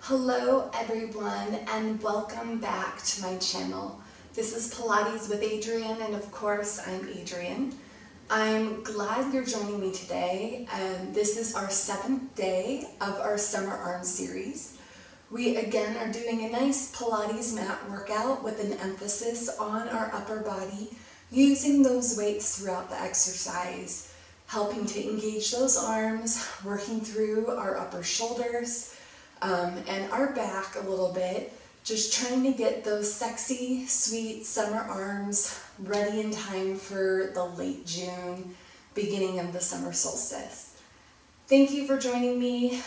Hello everyone and welcome back to my channel. This is Pilates with Adrianne and of course I'm Adrianne. I'm glad you're joining me today and this is our 7th day of our summer arm series. We again are doing a nice Pilates mat workout with an emphasis on our upper body, using those weights throughout the exercise, helping to engage those arms, working through our upper shoulders, and our back a little bit, just trying to get those sexy, sweet summer arms ready in time for the late June, beginning of the summer solstice. Thank you for joining me.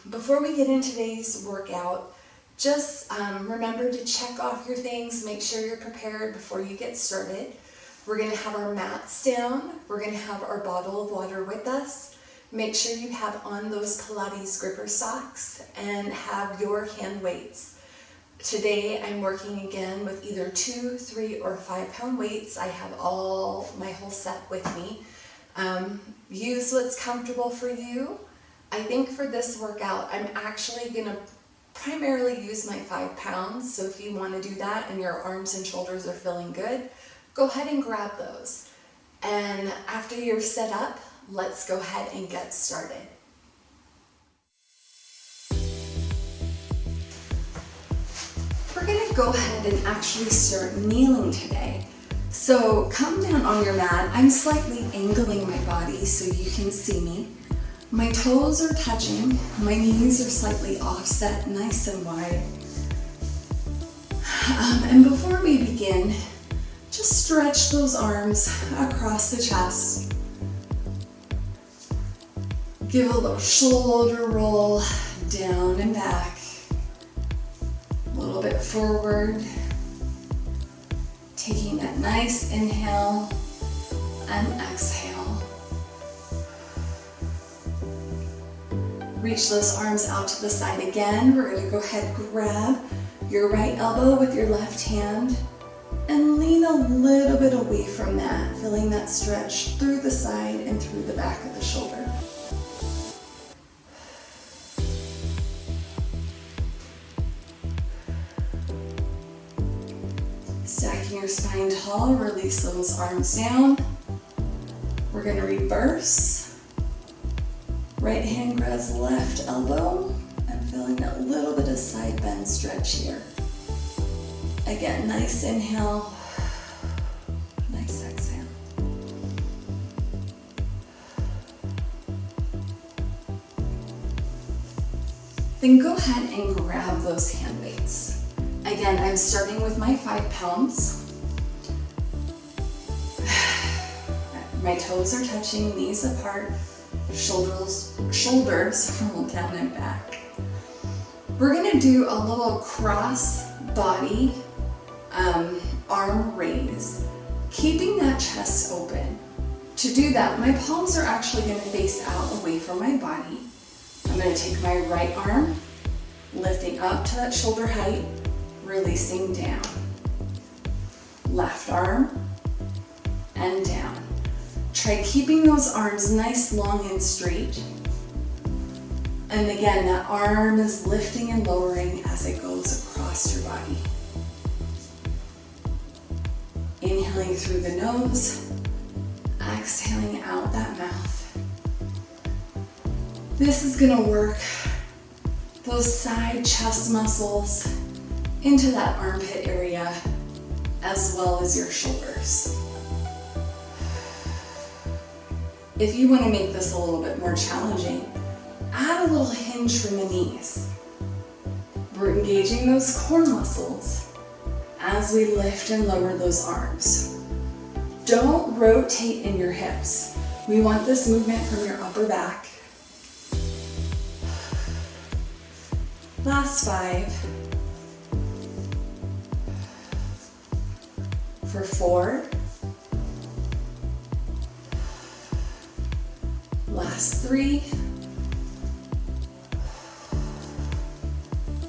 Before we get into today's workout, just remember to check off your things, make sure you're prepared before you get started. We're going to have our mats down, we're going to have our bottle of water with us. Make sure you have on those Pilates gripper socks and have your hand weights. Today I'm working again with either 2, 3, or 5 pound weights. I have my whole set with me. Use what's comfortable for you. I think for this workout I'm actually going to primarily use my 5 pounds. So if you want to do that and your arms and shoulders are feeling good, go ahead and grab those. And after you're set up, let's go ahead and get started. We're going to go ahead and actually start kneeling today. So come down on your mat. I'm slightly angling my body so you can see me. My toes are touching. My knees are slightly offset, nice and wide. And before we begin, just stretch those arms across the chest. Give a little shoulder roll down and back, a little bit forward, taking that nice inhale and exhale. Reach those arms out to the side again. We're going to go ahead and grab your right elbow with your left hand and lean a little bit away from that, feeling that stretch through the side and through the back of the shoulder. Stacking your spine tall, release those arms down. We're going to reverse. Right hand grabs left elbow and feeling a little bit of side bend stretch here. Again, nice inhale, nice exhale. Then go ahead and grab those hand weights. Again, I'm starting with my 5 pounds. My toes are touching, knees apart, shoulders roll down and back. We're going to do a little cross body arm raise, keeping that chest open. To do that, my palms are actually going to face out away from my body. I'm going to take my right arm, lifting up to that shoulder height, releasing down. Left arm and down. Try keeping those arms nice, long, and straight. And again, that arm is lifting and lowering as it goes across your body. Inhaling through the nose, exhaling out that mouth. This is going to work those side chest muscles into that armpit area as well as your shoulders. If you want to make this a little bit more challenging, add a little hinge from the knees. We're engaging those core muscles as we lift and lower those arms. Don't rotate in your hips. We want this movement from your upper back. Last 5. For 4. Last 3.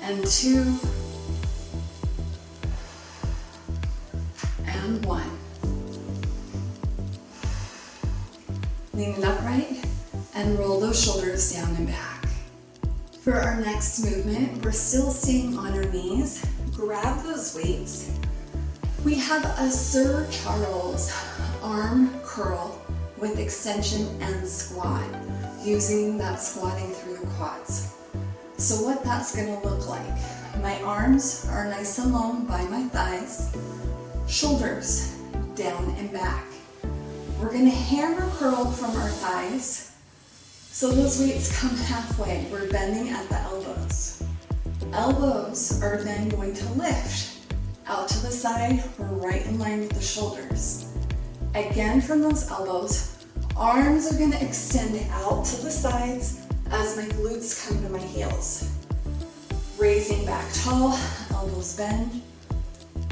And 2. And 1. Lean it upright and roll those shoulders down and back. For our next movement, we're still staying on our knees. Grab those weights. We have a Sir Charles arm curl with extension and squat, using that squatting through the quads. So what that's gonna look like, my arms are nice and long by my thighs, shoulders down and back. We're gonna hammer curl from our thighs, so those weights come halfway. We're bending at the elbows. Elbows are then going to lift out to the side. We're right in line with the shoulders. Again, from those elbows, arms are gonna extend out to the sides as my glutes come to my heels. Raising back tall, elbows bend,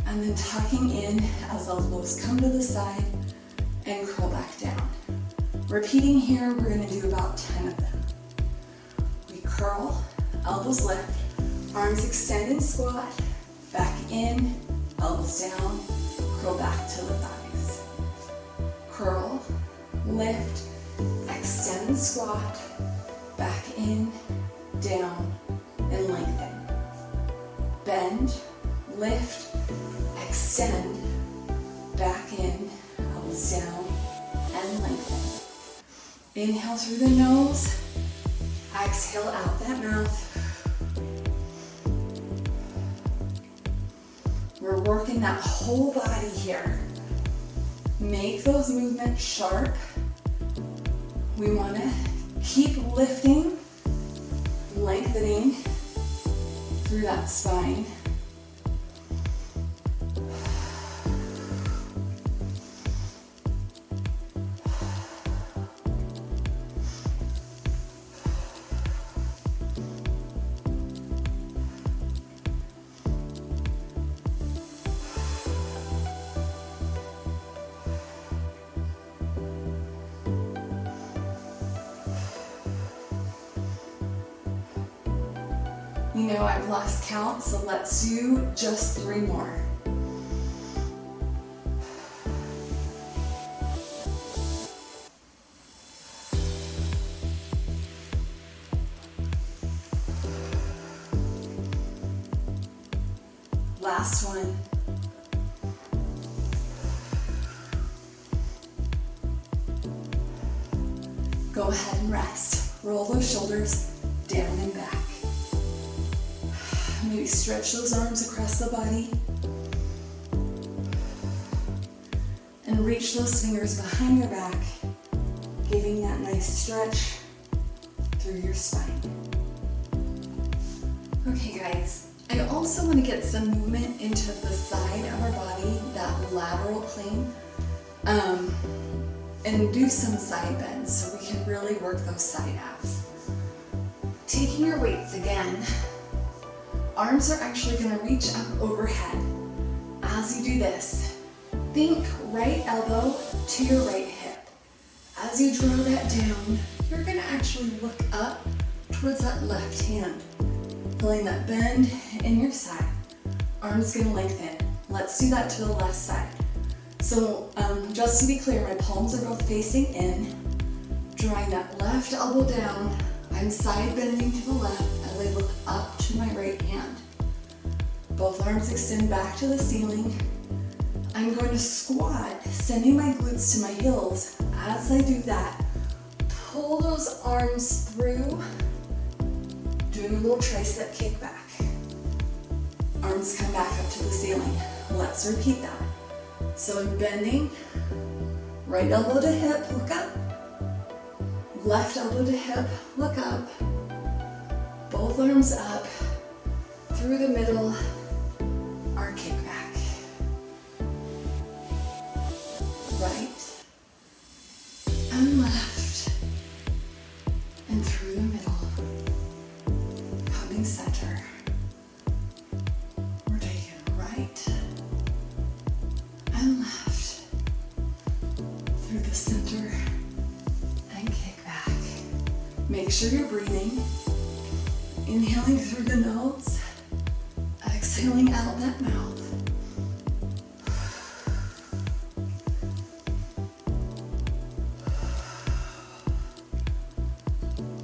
and then tucking in as elbows come to the side and curl back down. Repeating here, we're gonna do about 10 of them. We curl, elbows lift, arms extend and squat, back in, elbows down, curl back to the thighs. Curl, lift, extend and squat, back in, down, and lengthen. Bend, lift, extend, back in, elbows down, and lengthen. Inhale through the nose, exhale out that mouth. We're working that whole body here. Make those movements sharp. We want to keep lifting, lengthening through that spine. You know, I've lost count, so let's do just 3 more. Last one. Go ahead and rest. Roll those shoulders down and back. Maybe stretch those arms across the body. And reach those fingers behind your back, giving that nice stretch through your spine. Okay guys, I also want to get some movement into the side of our body, that lateral plane, and do some side bends so we can really work those side abs. Taking your weights again, arms are actually going to reach up overhead. As you do this, think right elbow to your right hip. As you draw that down, you're going to actually look up towards that left hand, feeling that bend in your side. Arms going to lengthen. Let's do that to the left side. So just to be clear, my palms are both facing in, drawing that left elbow down. I'm side bending to the left as I look up to my right hand. Both arms extend back to the ceiling. I'm going to squat, sending my glutes to my heels. As I do that, pull those arms through, doing a little tricep kick back. Arms come back up to the ceiling. Let's repeat that. So I'm bending, right elbow to hip, look up. Left elbow to hip, look up. Both arms up, through the middle, our kick back. Right and left, and through the middle, coming center. We're taking right and left, through the center, and kick back. Make sure you're breathing. Inhaling through the nose, exhaling out that mouth.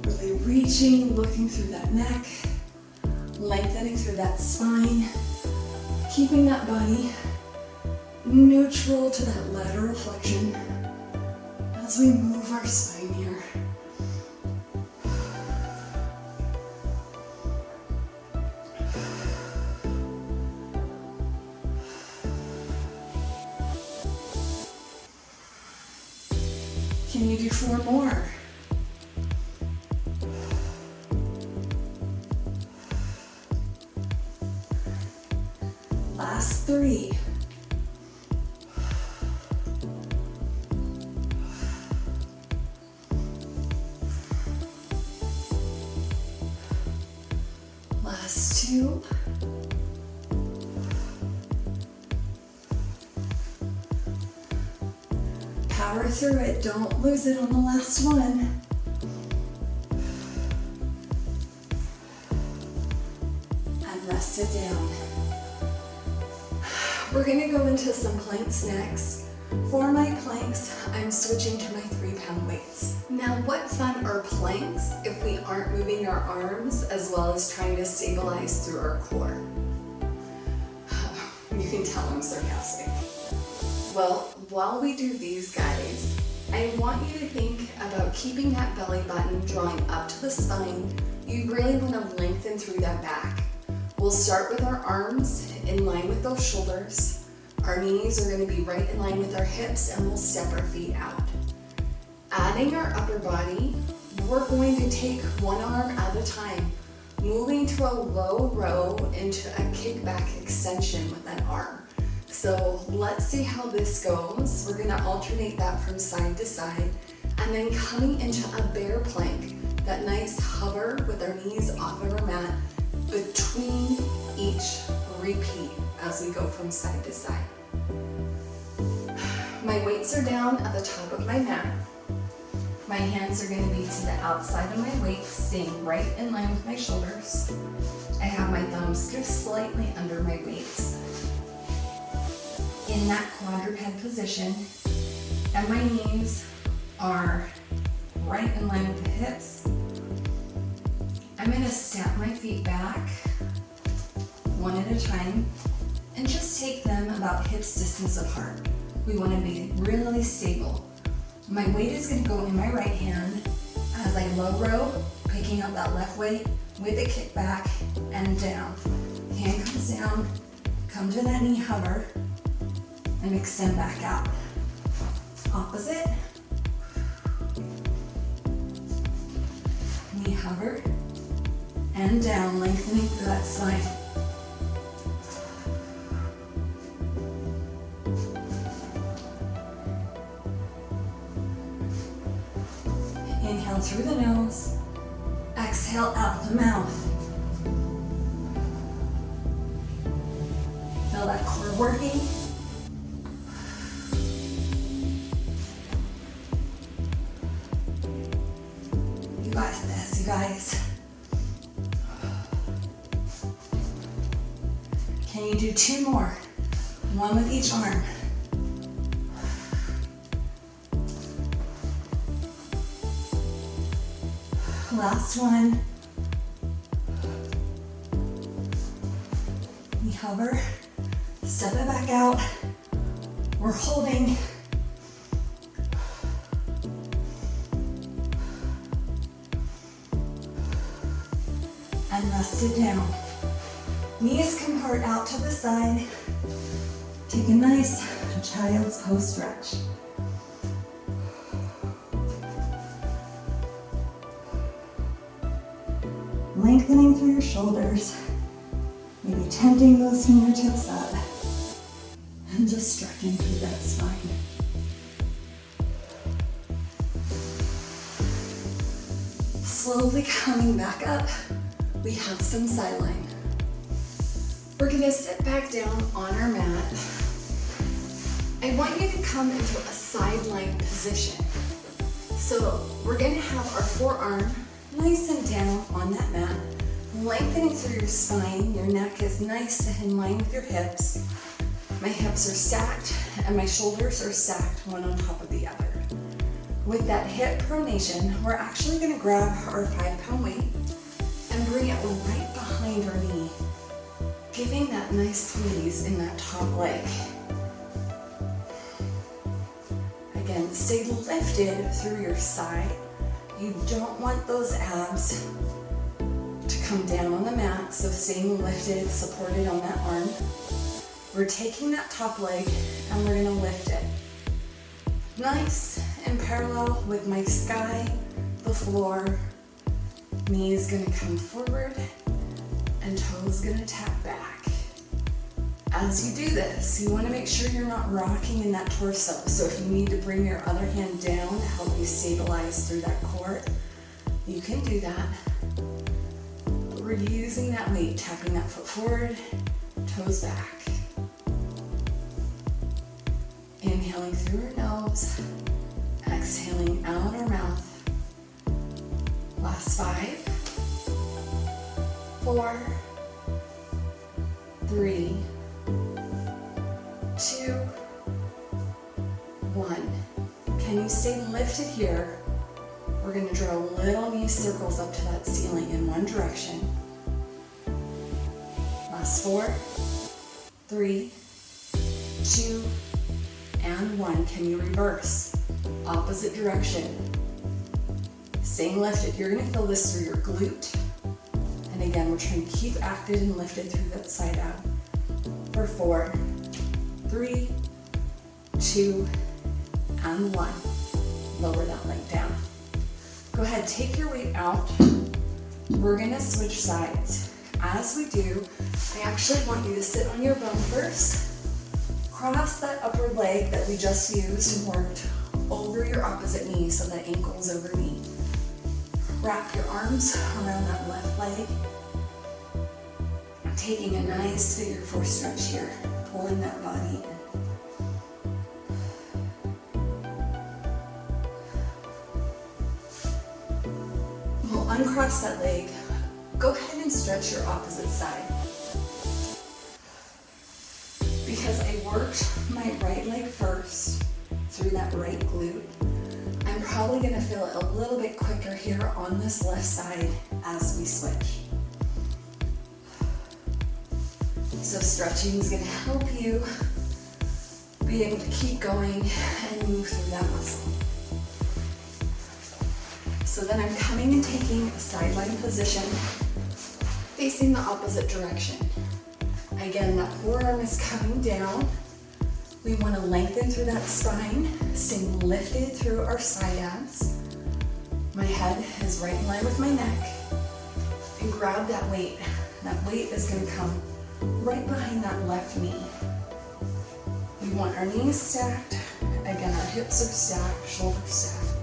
Really reach reaching, looking through that neck, lengthening through that spine, keeping that body neutral to that lateral flexion as we move our spine here. Can you do 4 more? Last 3. Last 2. Power through it, don't lose it on the last one. And rest it down. We're gonna go into some planks next. For my planks, I'm switching to my 3-pound weights. Now, what fun are planks if we aren't moving our arms as well as trying to stabilize through our core? You can tell I'm sarcastic. Well, while we do these guys, I want you to think about keeping that belly button drawing up to the spine. You really want to lengthen through that back. We'll start with our arms in line with those shoulders. Our knees are going to be right in line with our hips, and we'll step our feet out. Adding our upper body, we're going to take one arm at a time, moving to a low row into a kickback extension with an arm. So let's see how this goes. We're going to alternate that from side to side, and then coming into a bear plank, that nice hover with our knees off of our mat between each repeat as we go from side to side. My weights are down at the top of my mat. My hands are going to be to the outside of my weights, staying right in line with my shoulders. I have my thumbs just slightly under my weights. In that quadruped position, and my knees are right in line with the hips. I'm going to step my feet back one at a time and just take them about hips distance apart. We want to be really stable. My weight is going to go in my right hand as I low row, picking up that left weight with a kick back and down. Hand comes down, come to that knee hover, and extend back out. Opposite. Knee hover and down, lengthening through that spine. Inhale through the nose, exhale out the mouth. Feel that core working. You got this, you guys. Can you do 2 more? 1 with each arm. Last one. We hover, step it back out. We're holding. And rest it down. Knees can part out to the side. Take a nice child's pose stretch. Lengthening through your shoulders, maybe tenting those fingertips up, and just stretching through that spine. Slowly coming back up, we have some side line. We're gonna sit back down on our mat. I want you to come into a sideline position. So we're gonna have our forearm nice and down on that mat, lengthening through your spine. Your neck is nice and in line with your hips. My hips are stacked and my shoulders are stacked one on top of the other. With that hip pronation, we're actually gonna grab our 5-pound weight and bring it right behind our knee, giving that nice squeeze in that top leg. Again, stay lifted through your side. You don't want those abs to come down on the mat, so staying lifted, supported on that arm. We're taking that top leg and we're gonna lift it. Nice and parallel with my sky, the floor. Knee is gonna come forward and toes gonna tap back. As you do this, you wanna make sure you're not rocking in that torso. So if you need to bring your other hand down to help you stabilize through that core, you can do that. But we're using that weight, tapping that foot forward, toes back. Inhaling through our nose, exhaling out our mouth. Last 5, 4, 3, 2, 1. Can you stay lifted here? We're going to draw little knee circles up to that ceiling in one direction. Last 4, 3, 2, and 1. Can you reverse? Opposite direction. Staying lifted. You're going to feel this through your glute. And again, we're trying to keep active and lifted through that side ab. For 4, 3, 2, and 1. Lower that leg down. Go ahead, take your weight out. We're going to switch sides. As we do, I actually want you to sit on your bum first. Cross that upper leg that we just used and worked over your opposite knee, so that ankle's over knee. Wrap your arms around that left leg. Taking a nice figure 4 stretch here, pulling that body in. We'll uncross that leg. Go ahead and stretch your opposite side. Because I worked my right leg first through that right glute, I'm probably going to feel it a little bit quicker here on this left side as we switch. So stretching is going to help you be able to keep going and move through that muscle. So then I'm coming and taking a sideline position, facing the opposite direction. Again, that forearm is coming down. We want to lengthen through that spine, staying lifted through our side abs. My head is right in line with my neck. And grab that weight. That weight is going to come right behind that left knee. We want our knees stacked. Again, our hips are stacked, shoulders stacked.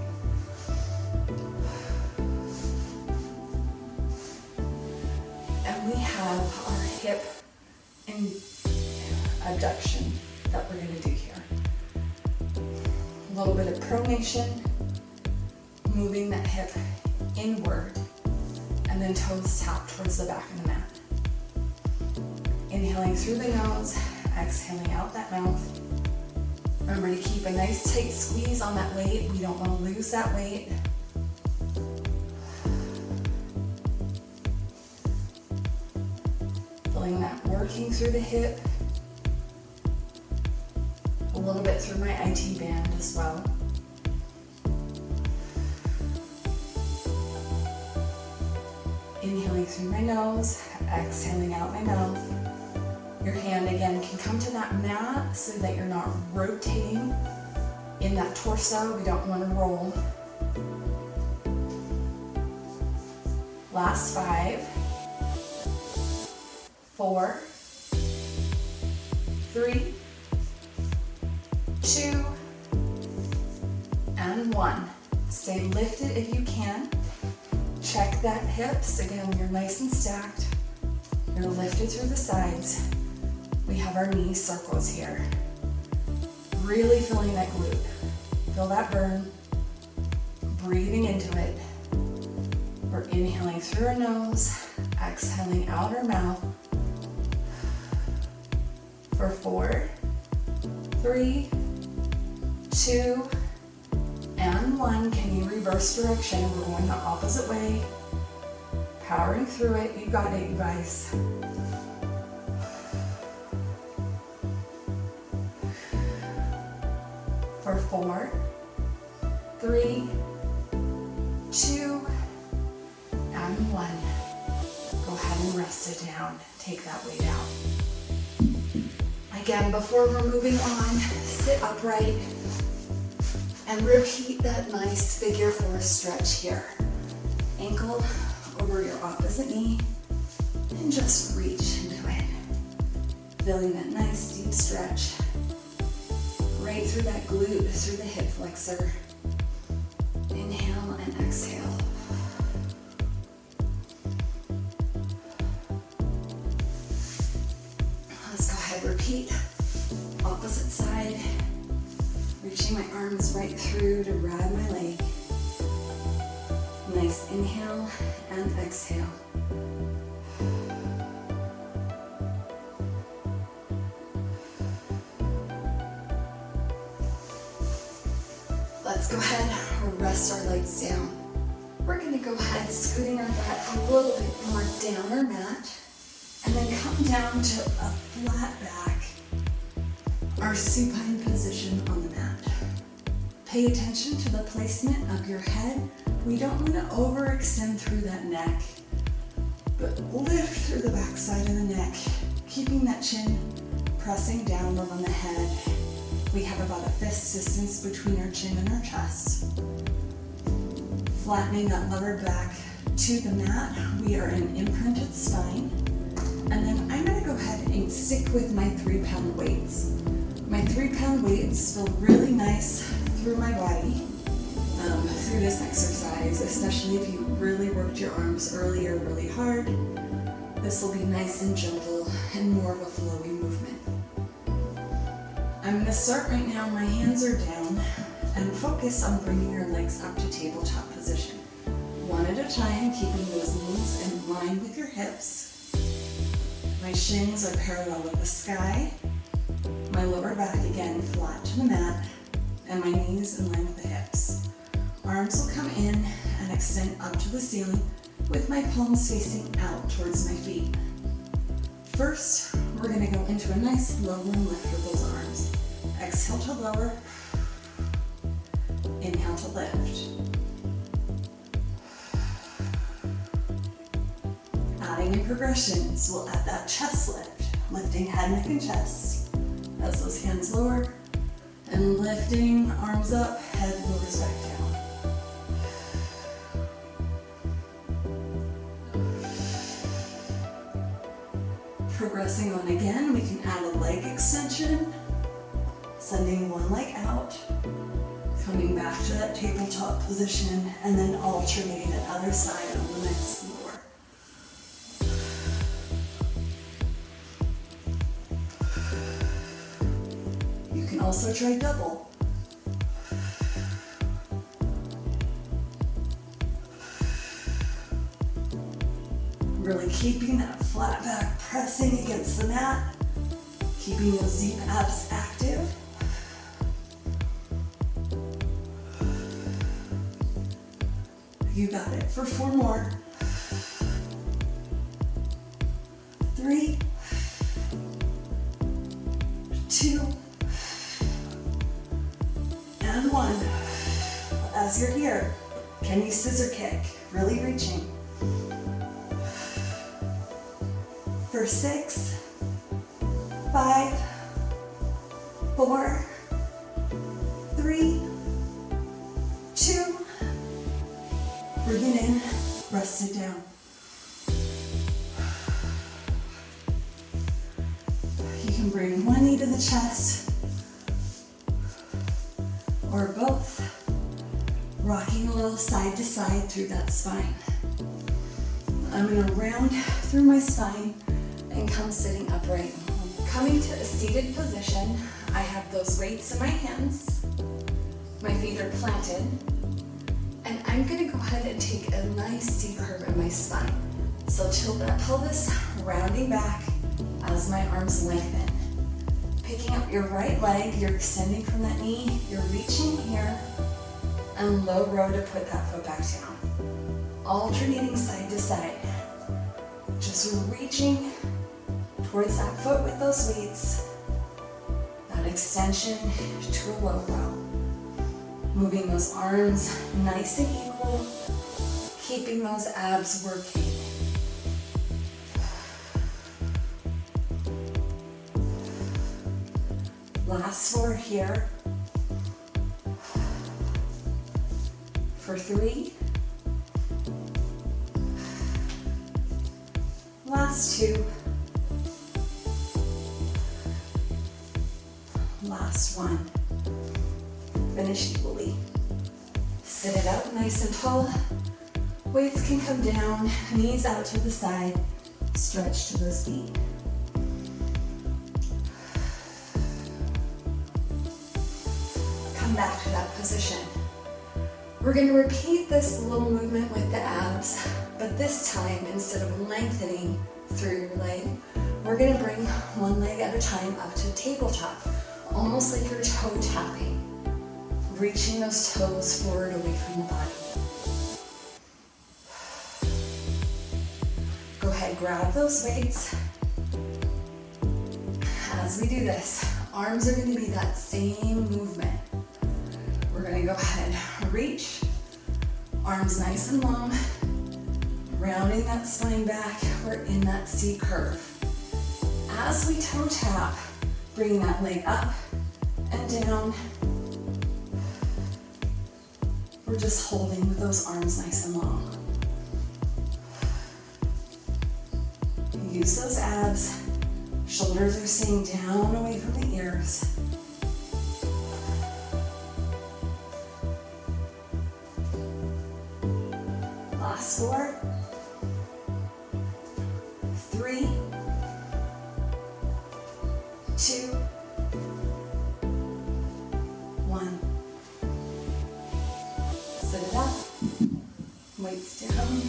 And we have our hip and abduction that we're going to do here. A little bit of pronation, moving that hip inward, and then toes tap towards the back of the mat. Inhaling through the nose, exhaling out that mouth. Remember to keep a nice tight squeeze on that weight. We don't want to lose that weight. Feeling that working through the hip. A little bit through my IT band as well. Inhaling through my nose, exhaling out my mouth. Your hand again can come to that mat so that you're not rotating in that torso. We don't want to roll. Last 5, 4, 3, 2, and 1. Stay lifted if you can. Check that hips. Again, you're nice and stacked. You're lifted through the sides. We have our knee circles here. Really feeling that glute. Feel that burn. Breathing into it. We're inhaling through our nose, exhaling out our mouth. For 4, 3, 2, and 1. Can you reverse direction? We're going the opposite way. Powering through it. You got it, you guys. For 4, 3, 2, and 1. Go ahead and rest it down. Take that weight out. Again, before we're moving on, sit upright and repeat that nice figure 4 stretch here. Ankle over your opposite knee and just reach into it. Feeling that nice deep stretch right through that glute, through the hip flexor. Inhale and exhale. Let's go ahead, repeat. Opposite side. Reaching my arms right through to grab my leg. Nice inhale and exhale. Let's go ahead and rest our legs down. We're going to go ahead scooting our butt a little bit more down our mat and then come down to a flat back, our supine position on the mat. Pay attention to the placement of your head. We don't want to overextend through that neck, but lift through the back side of the neck, keeping that chin pressing downward on the head. We have about a fist distance between our chin and our chest. Flattening that lower back to the mat. We are in imprinted spine. And then I'm going to go ahead and stick with my 3-pound weights. My 3-pound weights feel really nice through my body through this exercise, especially if you really worked your arms earlier really hard. This will be nice and gentle and more of a flowy movement. I'm going to start right now. My hands are down and focus on bringing your legs up to tabletop position. One at a time, keeping those knees in line with your hips. My shins are parallel with the sky. My lower back again flat to the mat, and my knees in line with the hips. Arms will come in and extend up to the ceiling with my palms facing out towards my feet. First, we're going to go into a nice lowering lift with those arms. Exhale to lower. Inhale to lift. Adding in progressions, we'll add that chest lift, lifting head, neck, and chest as those hands lower, and lifting arms up, head lowers back down. Progressing on again, we can add a leg extension, sending one leg out, coming back to that tabletop position, and then alternating the other side on the next floor. You can also try double. Really keeping that flat back pressing against the mat, keeping those deep abs active. You got it. For 4 more. 3, 2, and 1. As you're here, can you scissor kick? Really reaching. For 6, 5, 4, 3, 2, bring it in, rest it down. You can bring one knee to the chest, or both, rocking a little side to side through that spine. I'm going to round through my spine and come sitting upright. Coming to a seated position, I have those weights in my hands, my feet are planted, and I'm going to go ahead and take a nice deep curve in my spine. So tilt that pelvis, rounding back as my arms lengthen. Picking up your right leg, you're extending from that knee, you're reaching here, and low row to put that foot back down. Alternating side to side. Just reaching towards that foot with those weights. That extension to a low row. Moving those arms nice and equal. Keeping those abs working. Last 4 here. For 3. Last 2. Last 1. Finish equally. Sit it up nice and tall. Weights can come down, knees out to the side. Stretch to those feet. Come back to that position. We're going to repeat this little movement with the abs, but this time, instead of lengthening through your leg, we're going to bring one leg at a time up to tabletop, almost like you're toe tapping, reaching those toes forward away from the body. Go ahead, grab those weights. As we do this, arms are going to be that same movement. We're going to go ahead, reach, arms nice and long, rounding that spine back. We're in that C curve. As we toe tap, bring that leg up and down. We're just holding with those arms nice and long. Use those abs. Shoulders are staying down away from the ears. Last 4, 3, 2, 1. Sit it up. Weights down.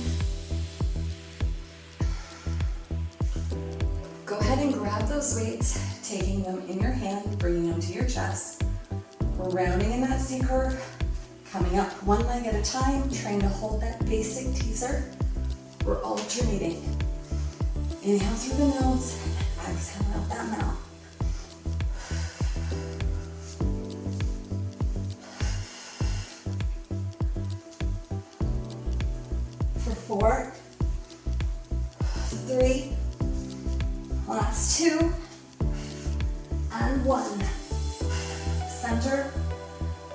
Go ahead and grab those weights, taking them in your hand, bringing them to your chest. We're rounding in that C curve. Coming up one leg at a time, trying to hold that basic teaser. We're alternating. Inhale through the nose, exhale out that mouth. For 4, 3, last 2, and 1. Center,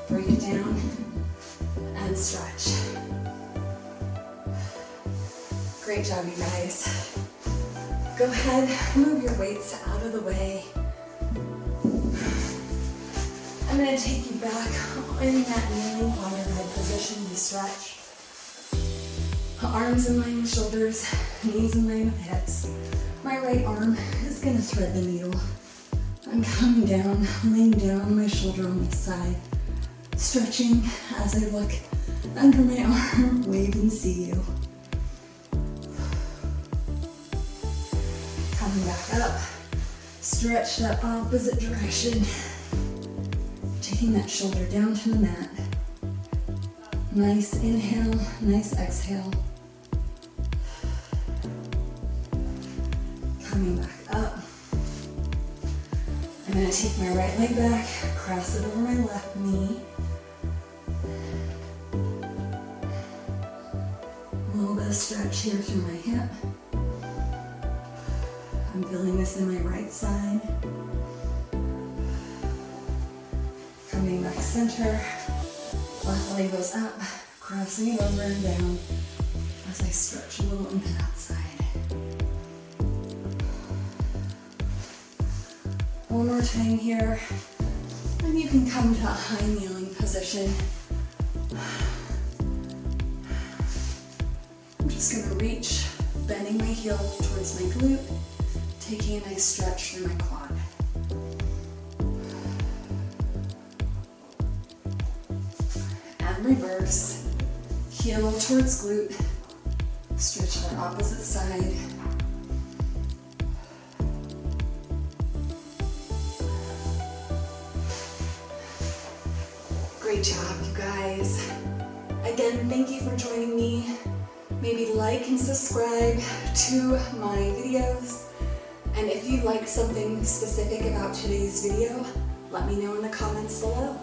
break it down. And stretch. Great job, you guys. Go ahead, move your weights out of the way. I'm going to take you back in that kneeling quadruped position to stretch. Arms in line with shoulders, knees in line with hips. My right arm is going to thread the needle. I'm coming down, laying down my shoulder on this side. Stretching as I look under my arm, wave and see you. Coming back up, stretch that opposite direction. Taking that shoulder down to the mat. Nice inhale, nice exhale. Coming back up. I'm going to take my right leg back, cross it over my left knee. A little bit of stretch here through my hip. I'm feeling this in my right side. Coming back center. Left leg goes up, crossing it over and down as I stretch a little into that side. One more time here. And you can come to a high kneeling position. I'm just going to reach, bending my heel towards my glute, taking a nice stretch through my quad. And reverse, heel towards glute, stretch the opposite side. Great job, you guys. Again, thank you for joining me. Maybe like and subscribe to my videos. And if you like something specific about today's video, let me know in the comments below.